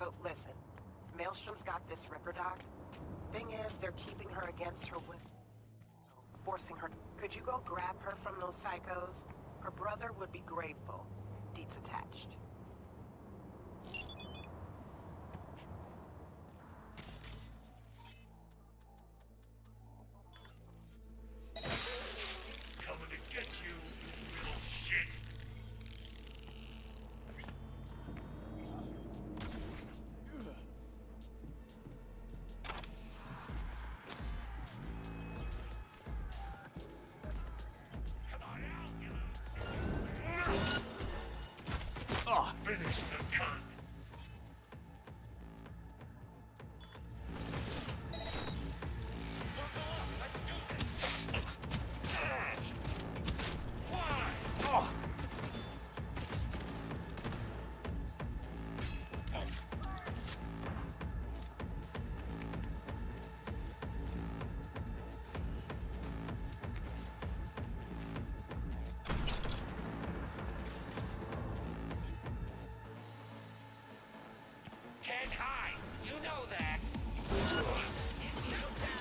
So, listen. Maelstrom's got this Ripper Doc. Thing is, they're keeping her against her will. Forcing her. Could you go grab her from those psychos? Her brother would be grateful. Deets attached. Coming to get you, little shit. Finish the gun. Can't hide. You know that. It's showtime.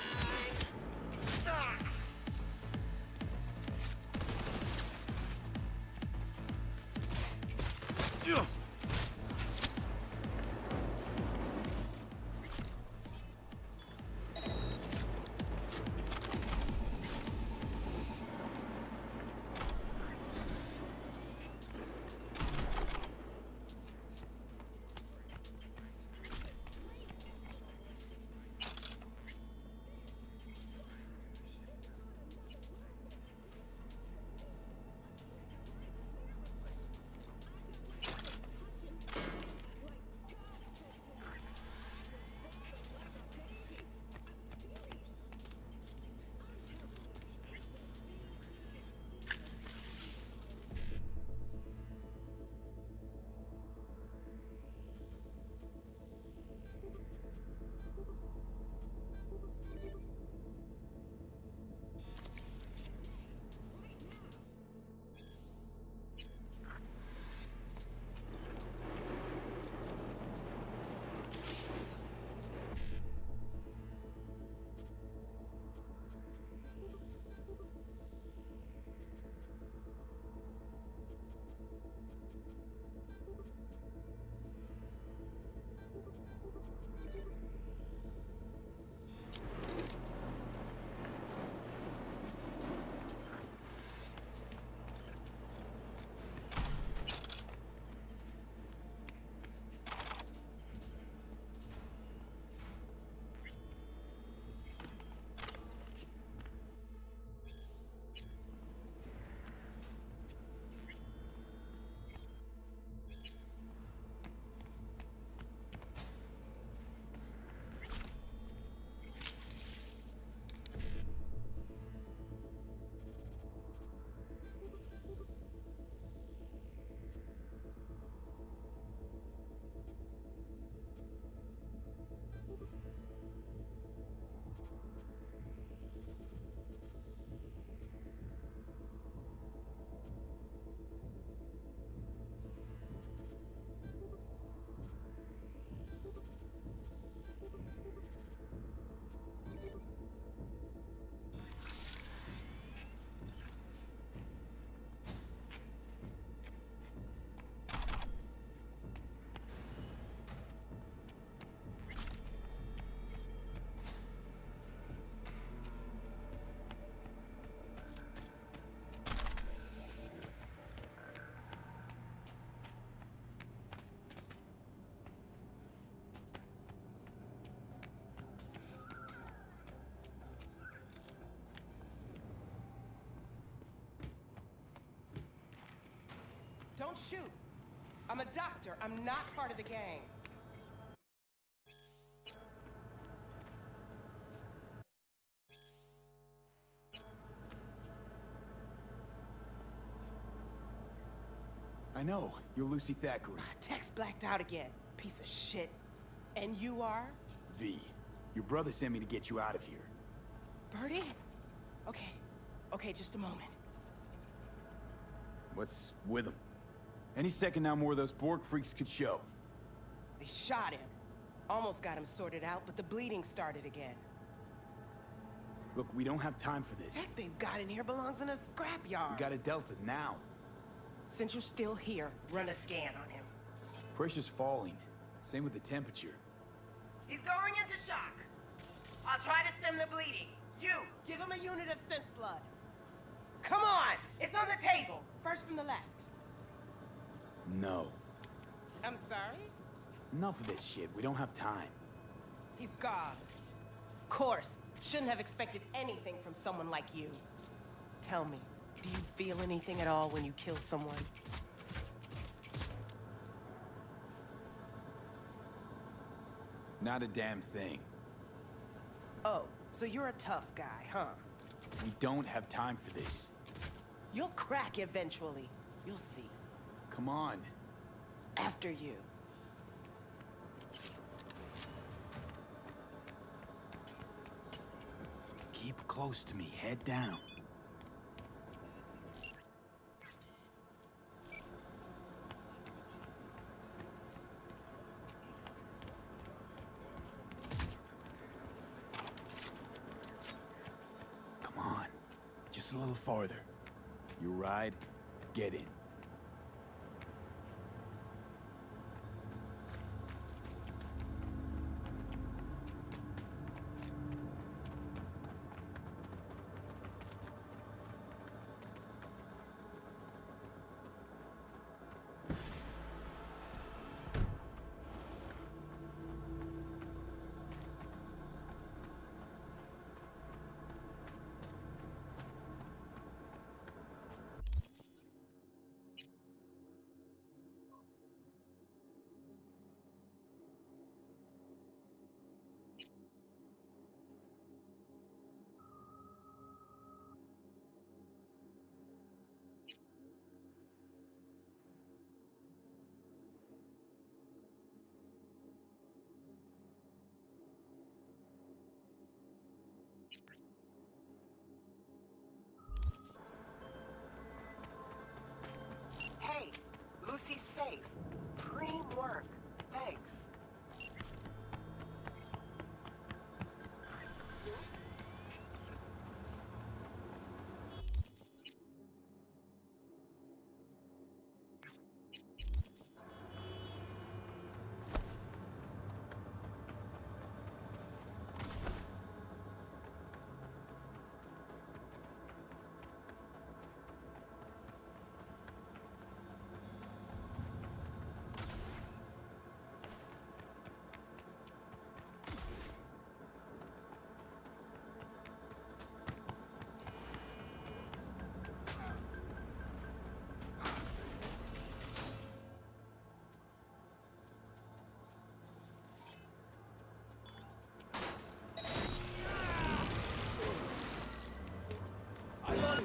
Don't shoot. I'm a doctor. I'm not part of the gang. I know. You're Lucy Thackeray. Text blacked out again. Piece of shit. And you are? V. Your brother sent me to get you out of here. Birdie? Okay. Okay, just a moment. What's with him? Any second now more of those Borg freaks could show. They shot him. Almost got him sorted out, but the bleeding started again. Look, we don't have time for this. Tech they've got in here belongs in a scrapyard. We got a Delta now. Since you're still here, run a scan on him. Pressure's falling. Same with the temperature. He's going into shock. I'll try to stem the bleeding. You, give him a unit of synth blood. Come on! It's on the table. First from the left. No. I'm sorry? Enough of this shit. We don't have time. He's gone. Of course. Shouldn't have expected anything from someone like you. Tell me, do you feel anything at all when you kill someone? Not a damn thing. Oh, so you're a tough guy, huh? We don't have time for this. You'll crack eventually. You'll see. Come on. After you. Keep close to me. Head down. Come on. Just a little farther. You ride, get in. Hey, Lucy's safe. Cream work. Thanks.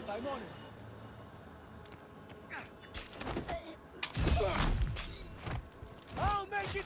I'm on it. I'll make it!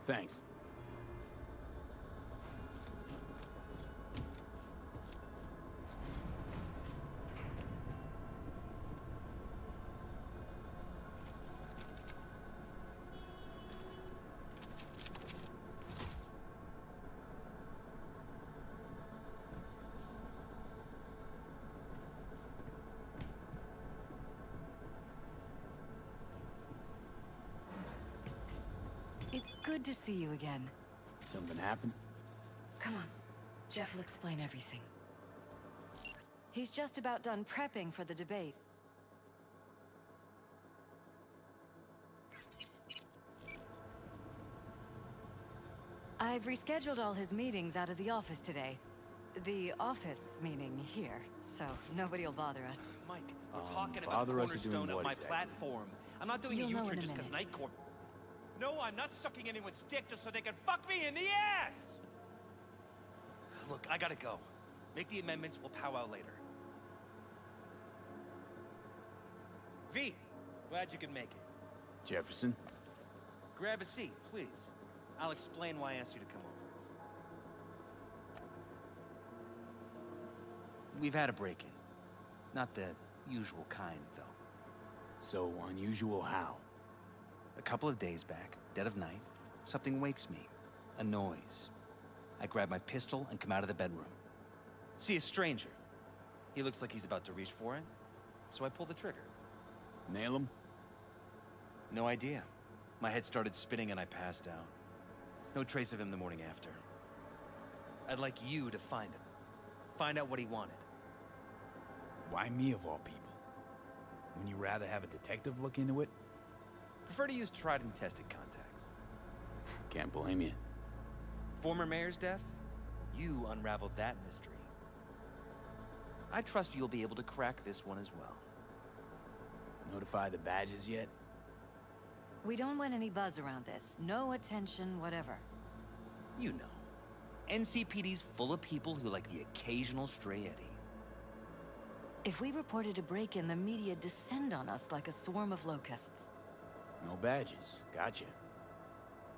Thanks. It's good to see you again. Something happened? Come on. Jeff will explain everything. He's just about done prepping for the debate. I've rescheduled all his meetings out of the office today. The office meaning here, so nobody will bother us. Mike, we're talking about the bother us doing cornerstone of what my exactly? platform. I'm not doing You'll a know U-turn in a just because minute. Night Corp. No, I'm not sucking anyone's dick just so they can fuck me in the ass! Look, I gotta go. Make the amendments, we'll powwow later. V, glad you could make it. Jefferson? Grab a seat, please. I'll explain why I asked you to come over. We've had a break-in. Not the usual kind, though. So unusual how? A couple of days back, dead of night, something wakes me. A noise. I grab my pistol and come out of the bedroom. See a stranger. He looks like he's about to reach for it, so I pull the trigger. Nail him? No idea. My head started spinning and I passed out. No trace of him the morning after. I'd like you to find him. Find out what he wanted. Why me of all people? Wouldn't you rather have a detective look into it? Prefer to use tried and tested contacts. Can't blame you. Former mayor's death? You unraveled that mystery. I trust you'll be able to crack this one as well. Notify the badges yet? We don't want any buzz around this. No attention, whatever. You know. NCPD's full of people who like the occasional stray eddy. If we reported a break-in, the media descend on us like a swarm of locusts. No badges. Gotcha.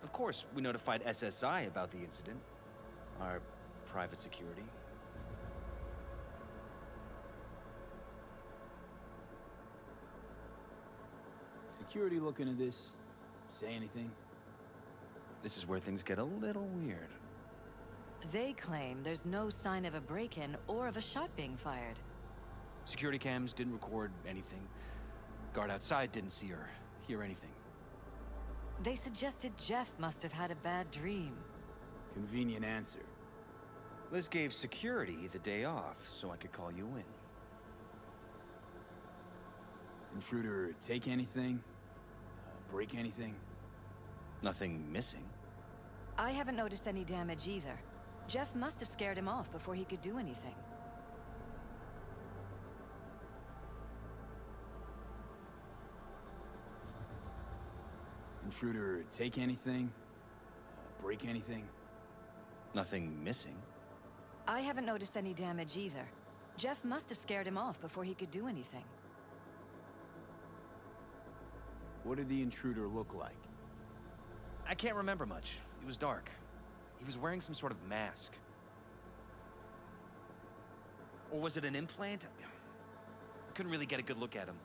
Of course, we notified SSI about the incident. Our private security. Security looking at this? Say anything? This is where things get a little weird. They claim there's no sign of a break-in or of a shot being fired. Security cams didn't record anything. Guard outside didn't see or hear anything. They suggested Jeff must have had a bad dream. Convenient answer. Liz gave security the day off so I could call you in. Intruder take anything? Break anything? Nothing missing. I haven't noticed any damage either. Jeff must have scared him off before he could do anything. Intruder take anything? Break anything? Nothing missing. I haven't noticed any damage either. Jeff must have scared him off before he could do anything. What did the intruder look like? I can't remember much. It was dark. He was wearing some sort of mask. Or was it an implant? Couldn't really get a good look at him.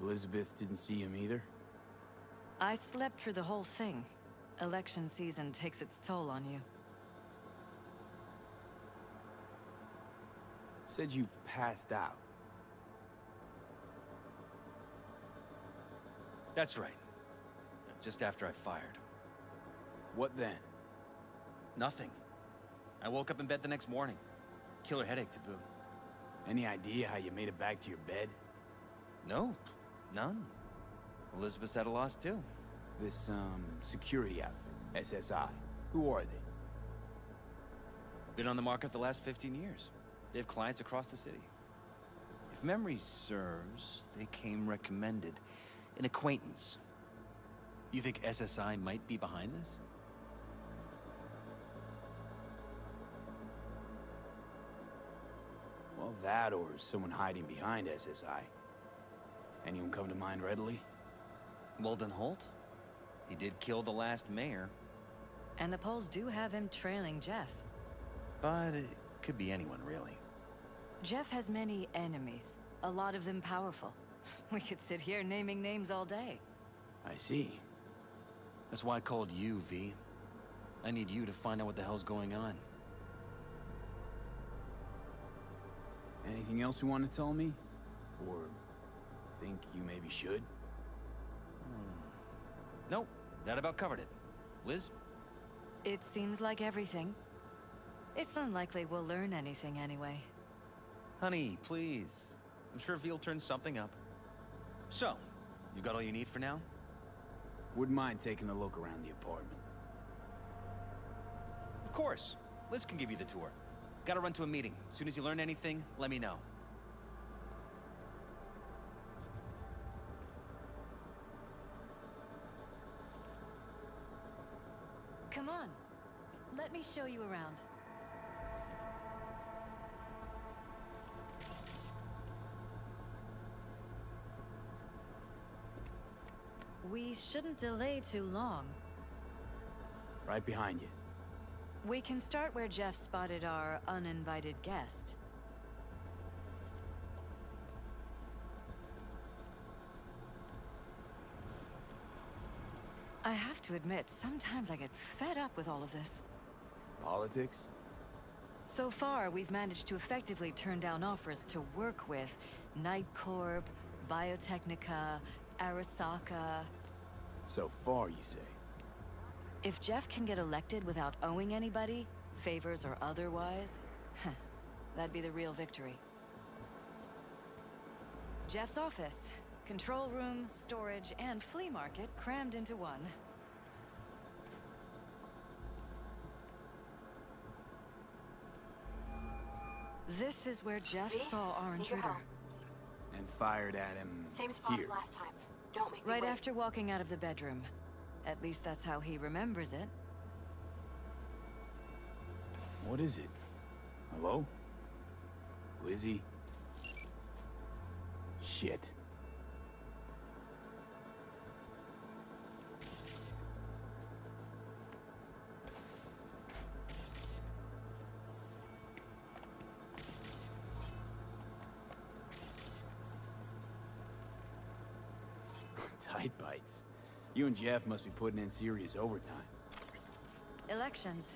Elizabeth didn't see him either? I slept through the whole thing. Election season takes its toll on you. Said you passed out. That's right. Just after I fired. What then? Nothing. I woke up in bed the next morning. Killer headache to boot. Any idea how you made it back to your bed? Nope. None. Elizabeth's at a loss too. This, security outfit, SSI. Who are they? Been on the market the last 15 years. They have clients across the city. If memory serves, they came recommended. An acquaintance. You think SSI might be behind this? Well, that or someone hiding behind SSI. Anyone come to mind readily? Weldon Holt? He did kill the last mayor. And the polls do have him trailing Jeff. But it could be anyone, really. Jeff has many enemies, a lot of them powerful. We could sit here naming names all day. I see. That's why I called you, V. I need you to find out what the hell's going on. Anything else you want to tell me? Or think you maybe should? Nope, that about covered it. Liz? It seems like everything. It's unlikely we'll learn anything anyway. Honey, please. I'm sure Ve'll turn something up. So, you got all you need for now? Wouldn't mind taking a look around the apartment. Of course. Liz can give you the tour. Gotta run to a meeting. As soon as you learn anything, let me know. Come on. Let me show you around. We shouldn't delay too long. Right behind you. We can start where Jeff spotted our uninvited guest. I have to admit, sometimes I get fed up with all of this. Politics? So far, we've managed to effectively turn down offers to work with Nightcorp, Biotechnica, Arasaka. So far, you say? If Jeff can get elected without owing anybody, favors or otherwise, that'd be the real victory. Jeff's office. Control room, storage, and flea market crammed into one. This is where Jeff saw our intruder. And fired at him Same spot here. as last time. Don't make me Right wait. after walking out of the bedroom. At least that's how he remembers it. What is it? Hello? Lizzie? Shit. Tight bites. You and Jeff must be putting in serious overtime. Elections.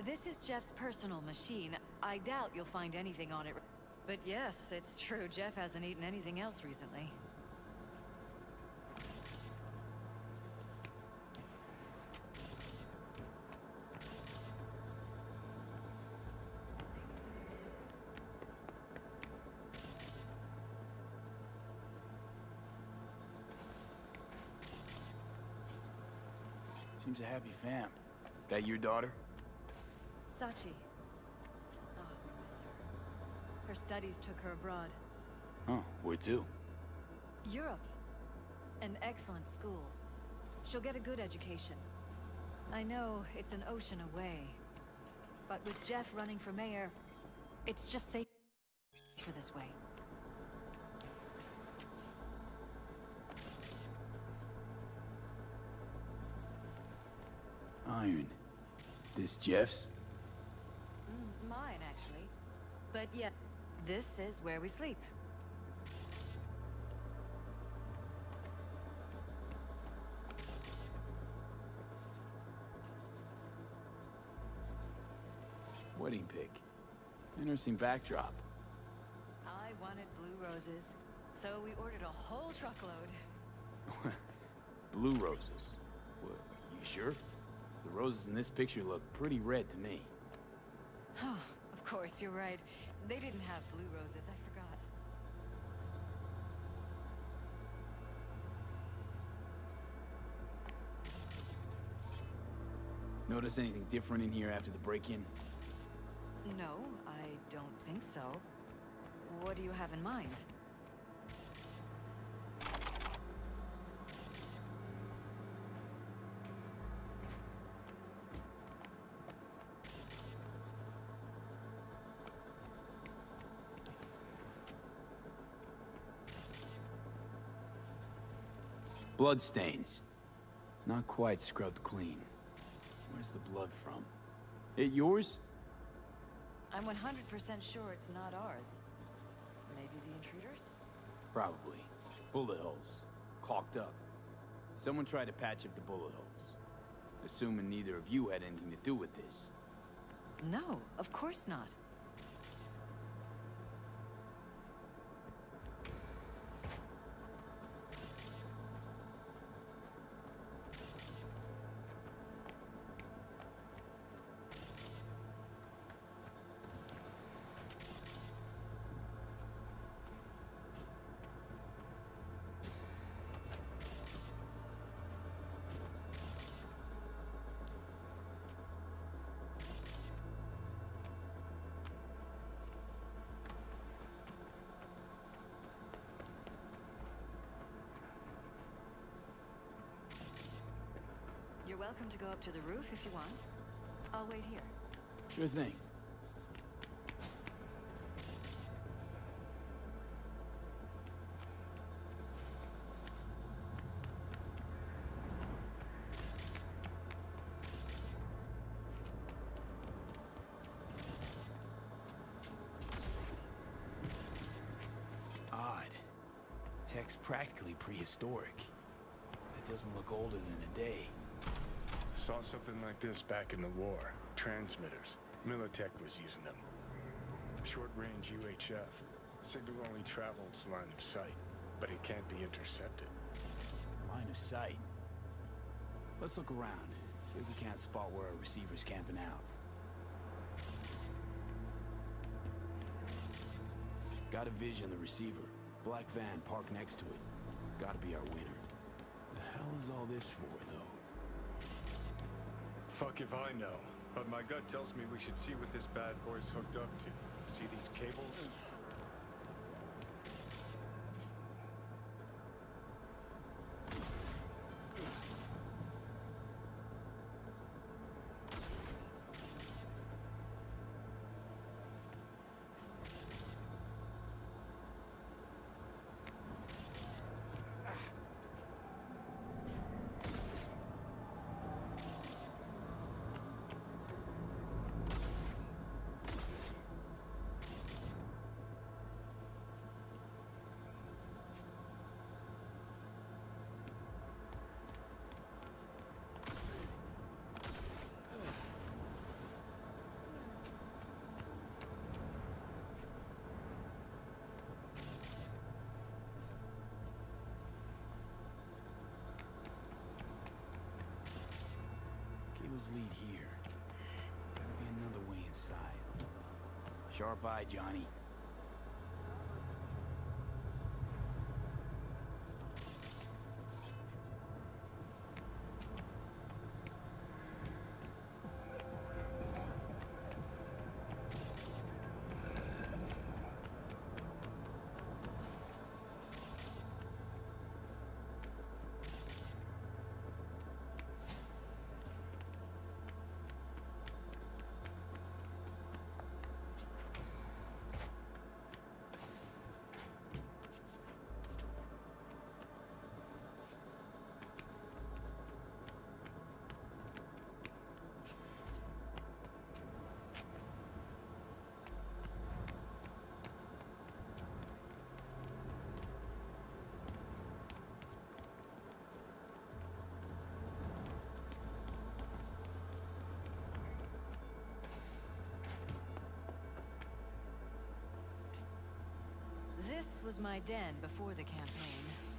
This is Jeff's personal machine. I doubt you'll find anything on it. But yes, it's true. Jeff hasn't eaten anything else recently. Seems a happy fam. That your daughter? Sachi. Oh, we miss her. Her studies took her abroad. Oh, where to? Europe. An excellent school. She'll get a good education. I know it's an ocean away. But with Jeff running for mayor, it's just safer this way. Iron. This Jeff's? Mine, actually. But yeah, this is where we sleep. Wedding pic. Interesting backdrop. I wanted blue roses, so we ordered a whole truckload. Blue roses. What, you sure? 'Cause the roses in this picture look pretty red to me. Oh, of course, you're right. They didn't have blue roses, I forgot. Notice anything different in here after the break-in? No, I don't think so. What do you have in mind? Bloodstains. Not quite scrubbed clean. Where's the blood from? It yours? I'm 100% sure it's not ours. Maybe the intruders? Probably. Bullet holes. Caulked up. Someone tried to patch up the bullet holes. Assuming neither of you had anything to do with this. No, of course not. welcome to go up to the roof if you want. I'll wait here. Sure thing. Odd. Tech's practically prehistoric. It doesn't look older than a day. Saw something like this back in the war. Transmitters. Militech was using them. Short-range UHF. Signal only travels line of sight, but it can't be intercepted. Line of sight. Let's look around. See if we can't spot where our receiver's camping out. Got a vision, the receiver. Black van parked next to it. Gotta be our winner. The hell is all this for, though? Fuck if I know. But my gut tells me we should see what this bad boy's hooked up to. See these cables? Cables lead here. Gotta be another way inside. Sharp eye, Johnny. This was my den before the campaign.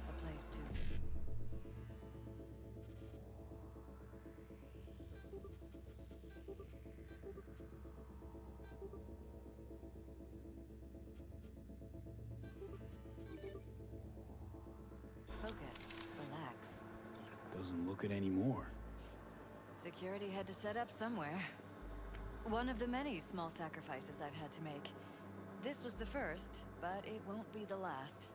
A place to... focus, relax. Doesn't look it anymore. Security had to set up somewhere. One of the many small sacrifices I've had to make. This was the first, but it won't be the last.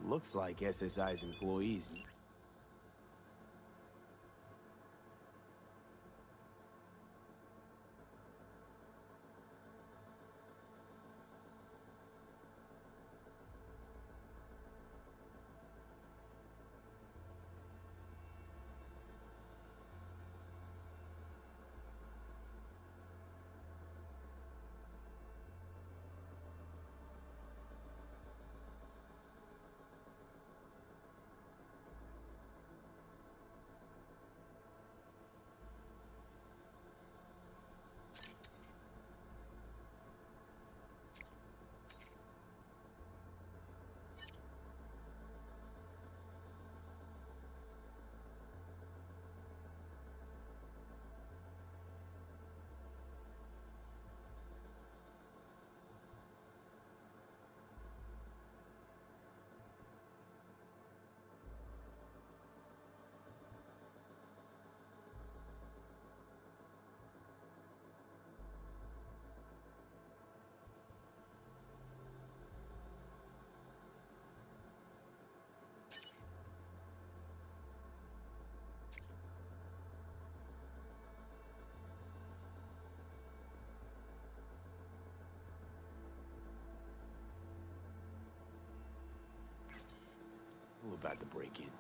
Looks like SSI's employees. Who about to break in?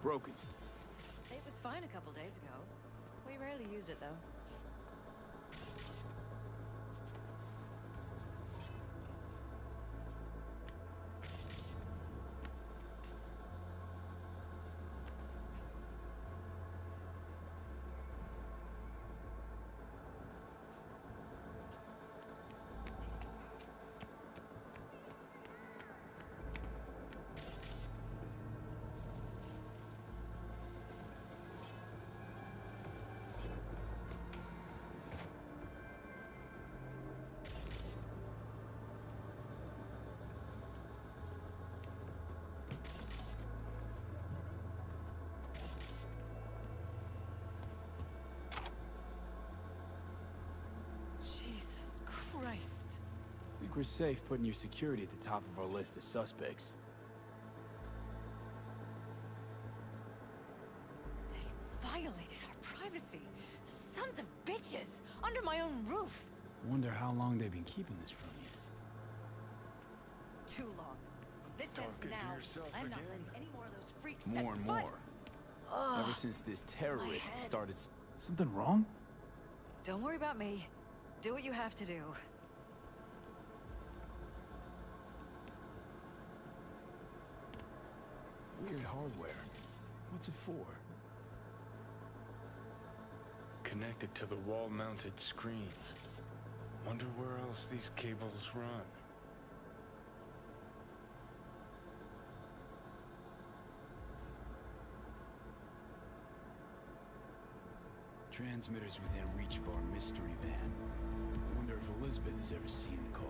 broken? It was fine a couple days ago. We rarely use it, though. Jesus Christ. I think we're safe putting your security at the top of our list of suspects. They violated our privacy. Sons of bitches! Under my own roof! Wonder how long they've been keeping this from you. Too long. This ends Talking to now. yourself I'm not again? letting any more of those freaks More and set foot. more. Ever since this terrorist head. started... Something wrong? Don't worry about me. Do what you have to do. Weird hardware. What's it for? Connected to the wall-mounted screens. Wonder where else these cables run. Transmitters within reach of our mystery van. Wonder if Elizabeth has ever seen the car.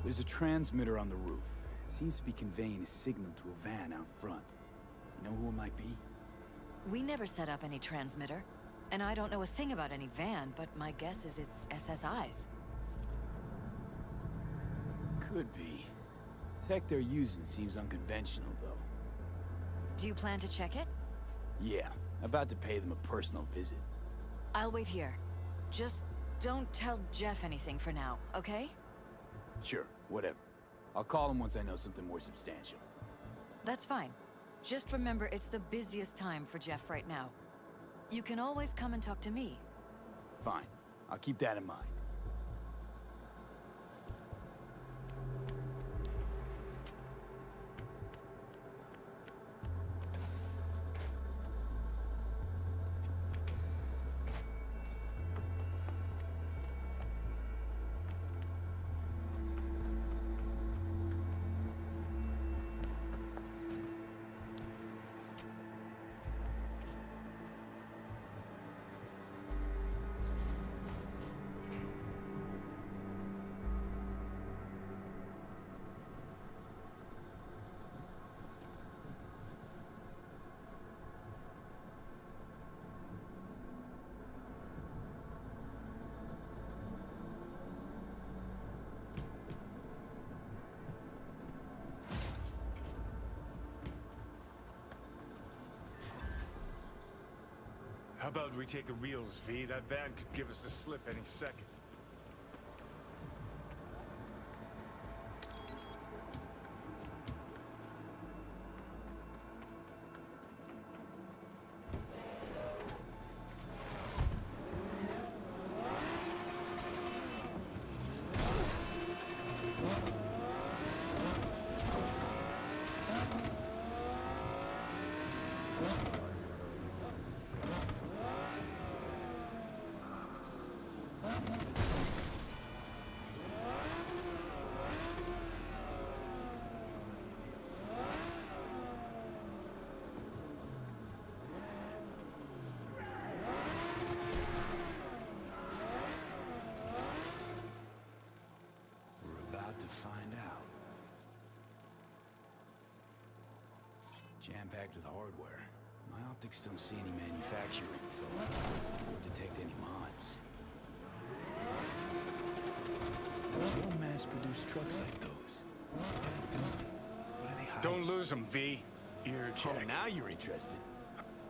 There's a transmitter on the roof. It seems to be conveying a signal to a van out front. You know who it might be? We never set up any transmitter. And I don't know a thing about any van, but my guess is it's SSI's. Could be. Tech they're using seems unconventional, though. Do you plan to check it? Yeah, about to pay them a personal visit. I'll wait here. Just don't tell Jeff anything for now, okay? Sure, whatever. I'll call him once I know something more substantial. That's fine. Just remember it's the busiest time for Jeff right now. You can always come and talk to me. Fine. I'll keep that in mind. about we take the wheels, V? That van could give us the slip any second. Jam-packed with hardware. My optics don't see any manufacturing info. Or detect any mods. Real mass-produced trucks like those. What are they doing? What are they hiding? Don't lose them, V. Ear check. Oh, now you're interested.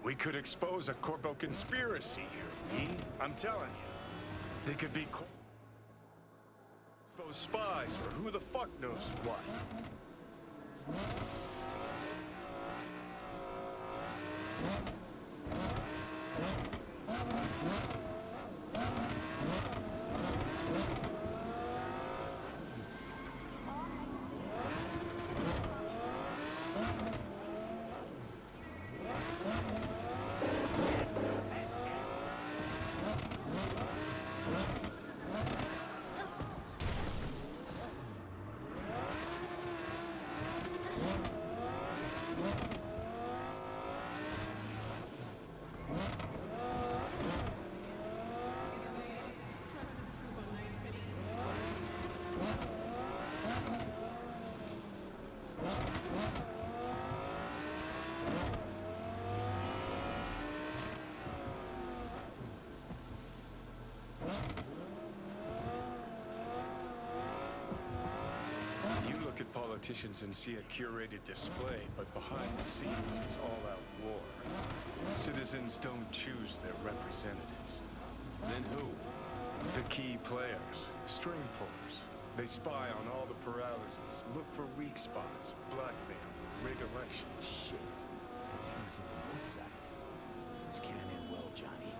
We could expose a corpo conspiracy here, V. I'm telling you. They could be those spies, or who the fuck knows what. Politicians and see a curated display, but behind the scenes it's all-out war. Citizens don't choose their representatives. Then who? The key players, string pullers. They spy on all the paralyses, look for weak spots, blackmail, rig elections. Shit. They're taking us into Northside. This can't end well, Johnny.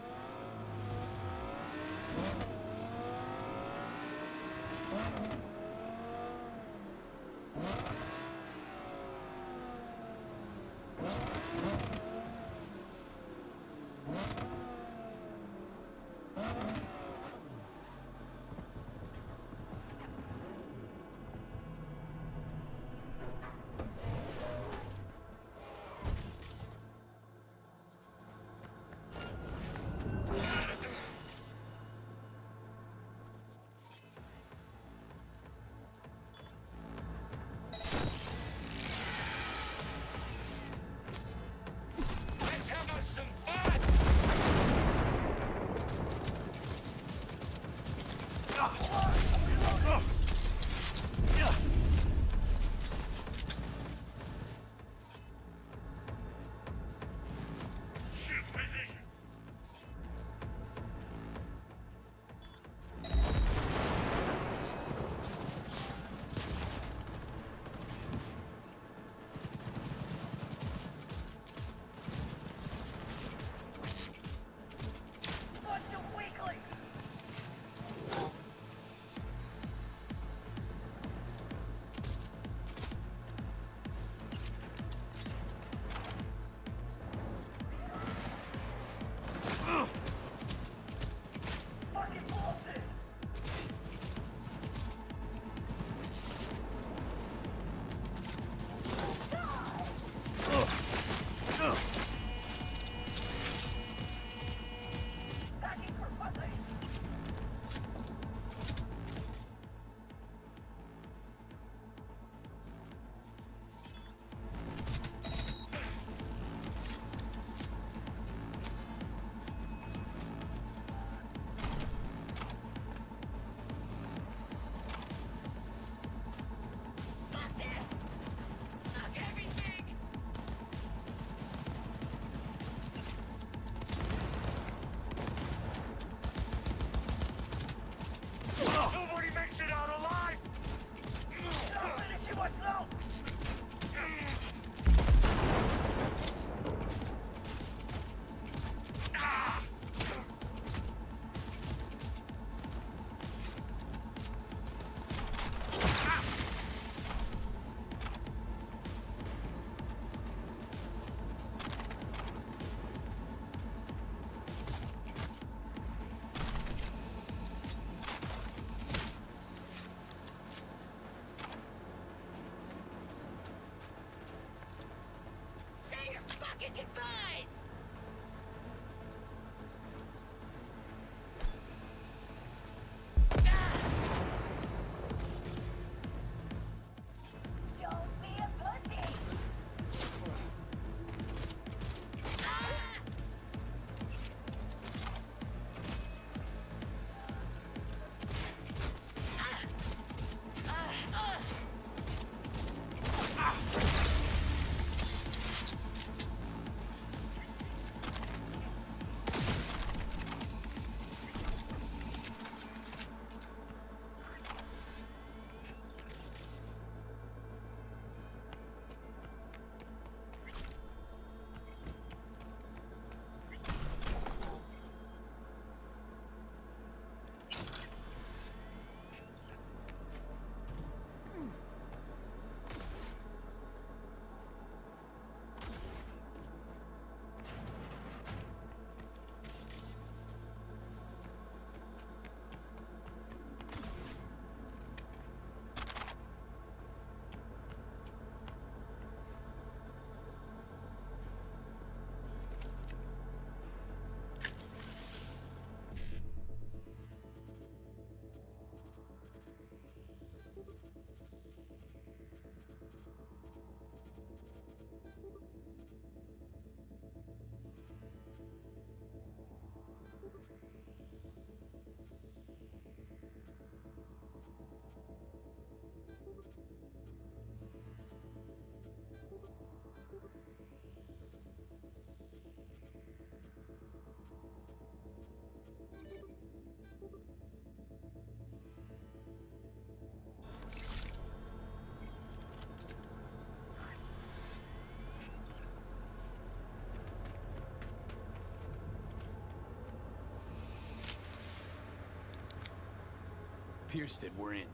Pierced it, we're in.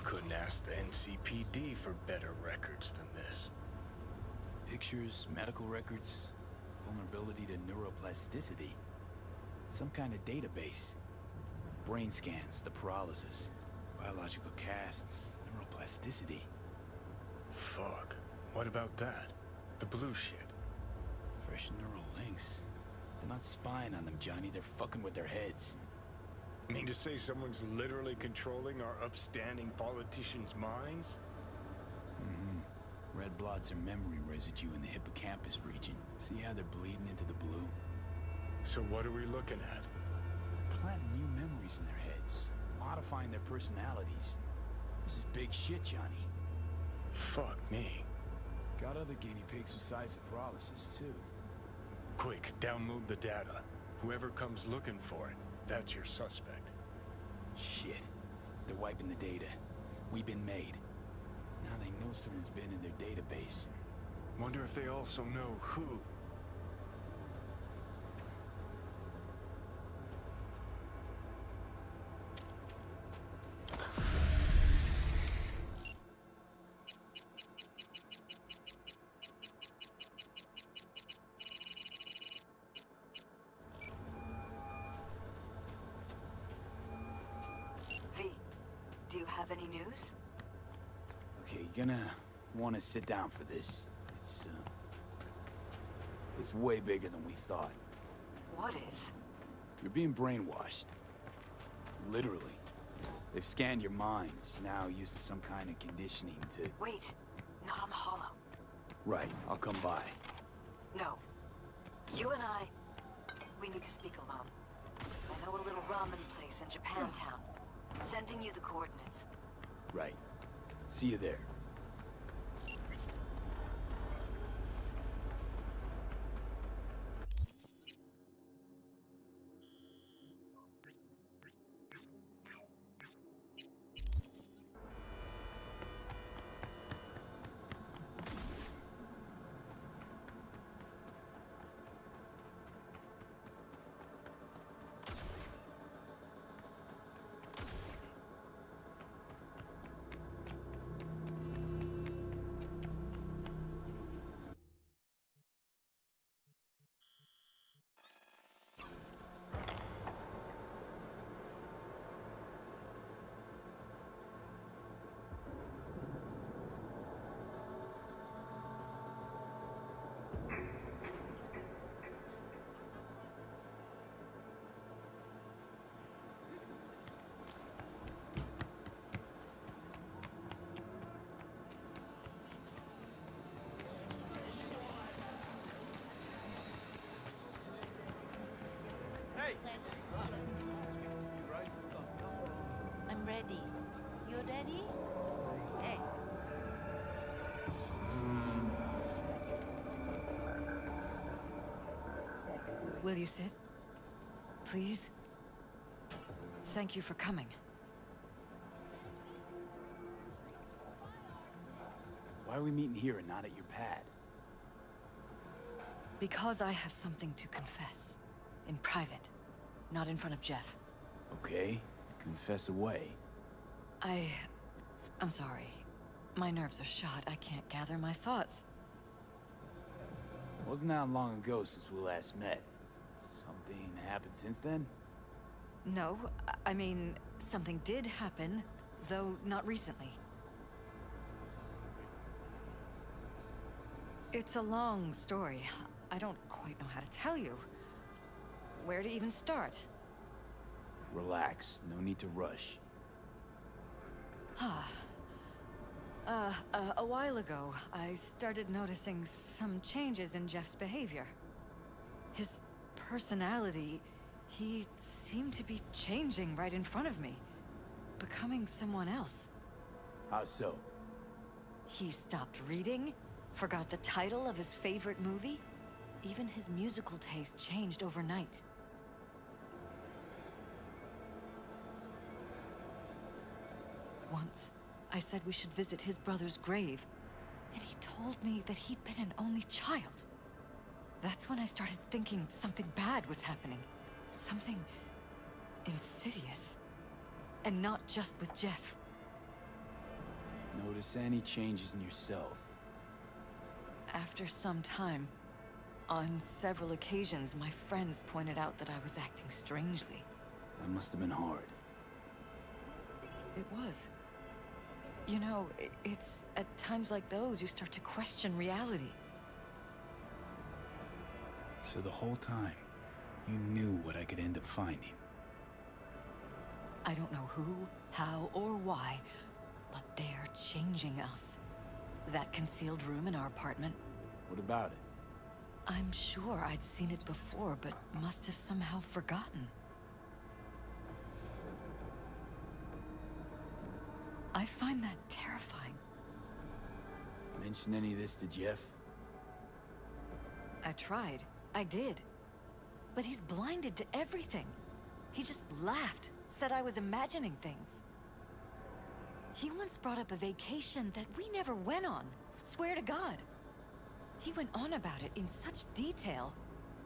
Couldn't ask the NCPD for better records than this. Pictures, medical records, vulnerability to neuroplasticity. Some kind of database. Brain scans, the paralysis, biological casts, neuroplasticity. Fuck. What about that? The blue shit. Fresh neural links. They're not spying on them, Johnny. They're fucking with their heads. Mean to say someone's literally controlling our upstanding politicians' minds? Mm-hmm. Red blots are memory residue in the hippocampus region. See how they're bleeding into the blue? So what are we looking at? Planting new memories in their heads. Modifying their personalities. This is big shit, Johnny. Fuck me. Got other guinea pigs besides the paralysis, too. Quick, download the data. Whoever comes looking for it, that's your suspect. Shit. They're wiping the data. We've been made. Now they know someone's been in their database. Wonder if they also know who. V, do you have any news? Okay, you're gonna want to sit down for this. It's way bigger than we thought. What is? You're being brainwashed. Literally. They've scanned your minds, now using some kind of conditioning to... Wait, not on the hollow. Right, I'll come by. No. You and I, we need to speak alone. I know a little ramen place in Japantown. Sending you the coordinates. Right. See you there. I'm ready. You ready? Hey. Will you sit? Please? Thank you for coming. Why are we meeting here and not at your pad? Because I have something to confess. In private. Not in front of Jeff. Okay, confess away. I'm sorry. My nerves are shot. I can't gather my thoughts. Wasn't that long ago since we last met? Something happened since then? No, I mean, something did happen, though not recently. It's a long story. I don't quite know how to tell you. Where to even start? Relax, no need to rush. A while ago, I started noticing some changes in Jeff's behavior. His personality, he seemed to be changing right in front of me, becoming someone else. How so? He stopped reading, forgot the title of his favorite movie. Even his musical taste changed overnight. Once, I said we should visit his brother's grave, and he told me that he'd been an only child. That's when I started thinking something bad was happening. Something insidious. And not just with Jeff. Notice any changes in yourself? After some time, on several occasions, my friends pointed out that I was acting strangely. That must have been hard. It was. You know, it's at times like those you start to question reality. So the whole time, you knew what I could end up finding. I don't know who, how, or why, but they're changing us. That concealed room in our apartment, What about it? I'm sure I'd seen it before, but must have somehow forgotten. I find that terrifying. Mention any of this to Jeff? I tried. I did. But he's blinded to everything. He just laughed, said I was imagining things. He once brought up a vacation that we never went on. Swear to God. He went on about it in such detail.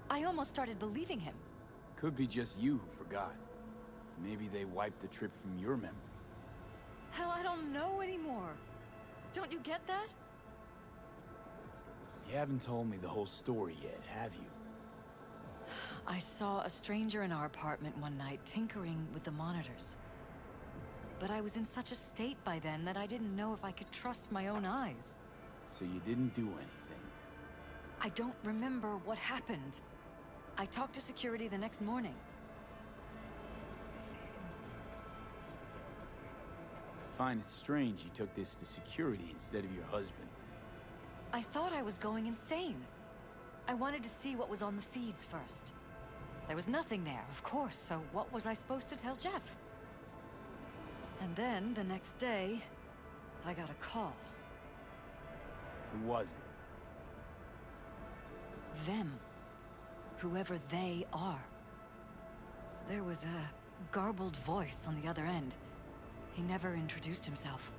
I almost started believing him. Could be just you who forgot. Maybe they wiped the trip from your memory. Hell, I don't know anymore. Don't you get that? You haven't told me the whole story yet, have you? I saw a stranger in our apartment one night tinkering with the monitors. But I was in such a state by then that I didn't know if I could trust my own eyes. So you didn't do anything? I don't remember what happened. I talked to security the next morning. I find it strange you took this to security instead of your husband. I thought I was going insane. I wanted to see what was on the feeds first. There was nothing there, of course, so what was I supposed to tell Jeff? And then, the next day, I got a call. Who was it? Them. Whoever they are. There was a garbled voice on the other end. He never introduced himself.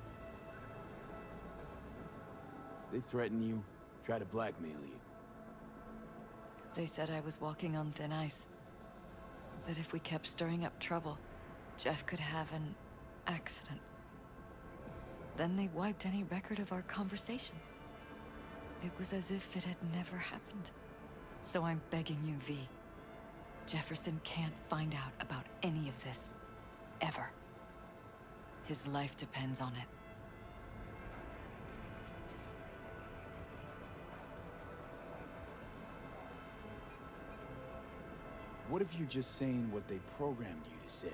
They threaten you, try to blackmail you. They said I was walking on thin ice. That if we kept stirring up trouble, Jeff could have an accident. Then they wiped any record of our conversation. It was as if it had never happened. So I'm begging you, V. Jefferson can't find out about any of this. Ever. His life depends on it. What if you're just saying what they programmed you to say?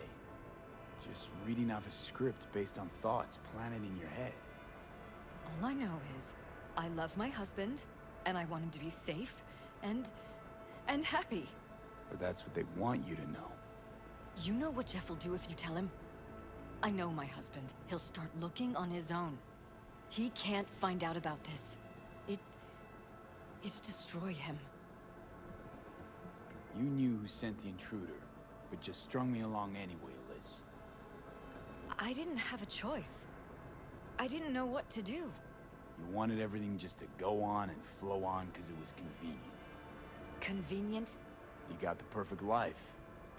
Just reading off a script based on thoughts planted in your head. All I know is, I love my husband, and I want him to be safe, and happy. But that's what they want you to know. You know what Jeff will do if you tell him? I know my husband. He'll start looking on his own. He can't find out about this. It'd destroy him. You knew who sent the intruder, but just strung me along anyway, Liz. I didn't have a choice. I didn't know what to do. You wanted everything just to go on and flow on because it was convenient. Convenient? You got the perfect life.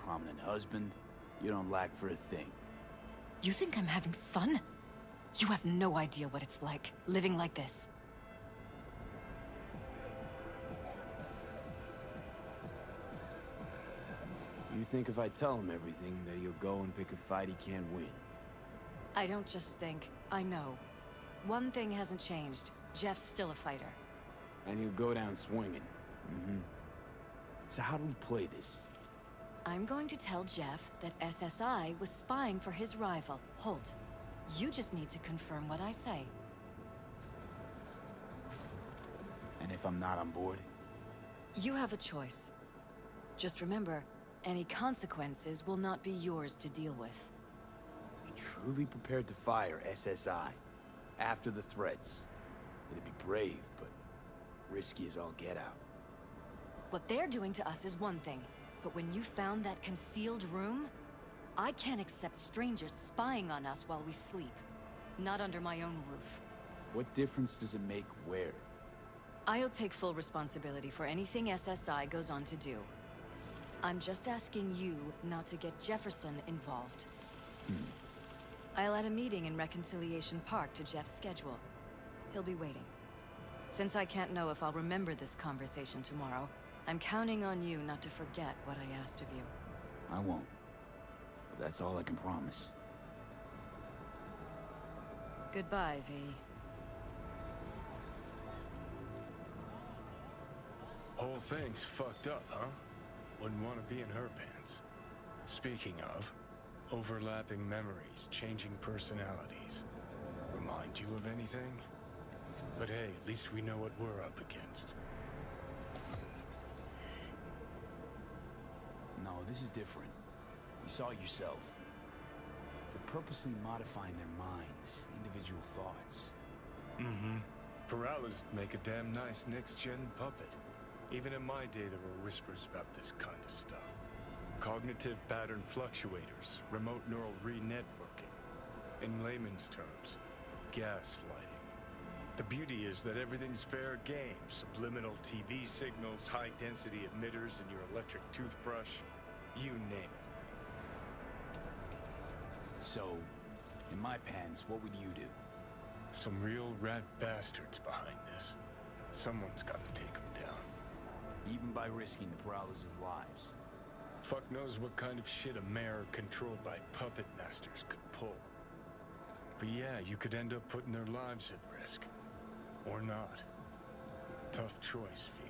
Prominent husband. You don't lack for a thing. You think I'm having fun? You have no idea what it's like, living like this. You think if I tell him everything, that he'll go and pick a fight he can't win? I don't just think, I know. One thing hasn't changed. Jeff's still a fighter. And he'll go down swinging. So how do we play this? I'm going to tell Jeff that SSI was spying for his rival, Holt. You just need to confirm what I say. And if I'm not on board? You have a choice. Just remember, any consequences will not be yours to deal with. You're truly prepared to fire SSI after the threats. It'd be brave, but risky as all get out. What they're doing to us is one thing, but when you found that concealed room, I can't accept strangers spying on us while we sleep. Not under my own roof. What difference does it make where? I'll take full responsibility for anything SSI goes on to do. I'm just asking you not to get Jefferson involved. I'll add a meeting in Reconciliation Park to Jeff's schedule. He'll be waiting. Since I can't know if I'll remember this conversation tomorrow, I'm counting on you not to forget what I asked of you. I won't. But that's all I can promise. Goodbye, V. Whole thing's fucked up, huh? Wouldn't want to be in her pants. Speaking of, overlapping memories, changing personalities. Remind you of anything? But hey, at least we know what we're up against. No, this is different. You saw it yourself. They're purposely modifying their minds, individual thoughts. Peralez make a damn nice next-gen puppet. Even in my day, there were whispers about this kind of stuff. Cognitive pattern fluctuators, remote neural re-networking. In layman's terms, gaslighting. The beauty is that everything's fair game. Subliminal TV signals, high-density emitters in your electric toothbrush. You name it. So, in my pants, what would you do? Some real rat bastards behind this. Someone's got to take them down. Even by risking the Peralez's lives. Fuck knows what kind of shit a mayor controlled by puppet masters could pull. But yeah, you could end up putting their lives at risk. Or not. Tough choice, V.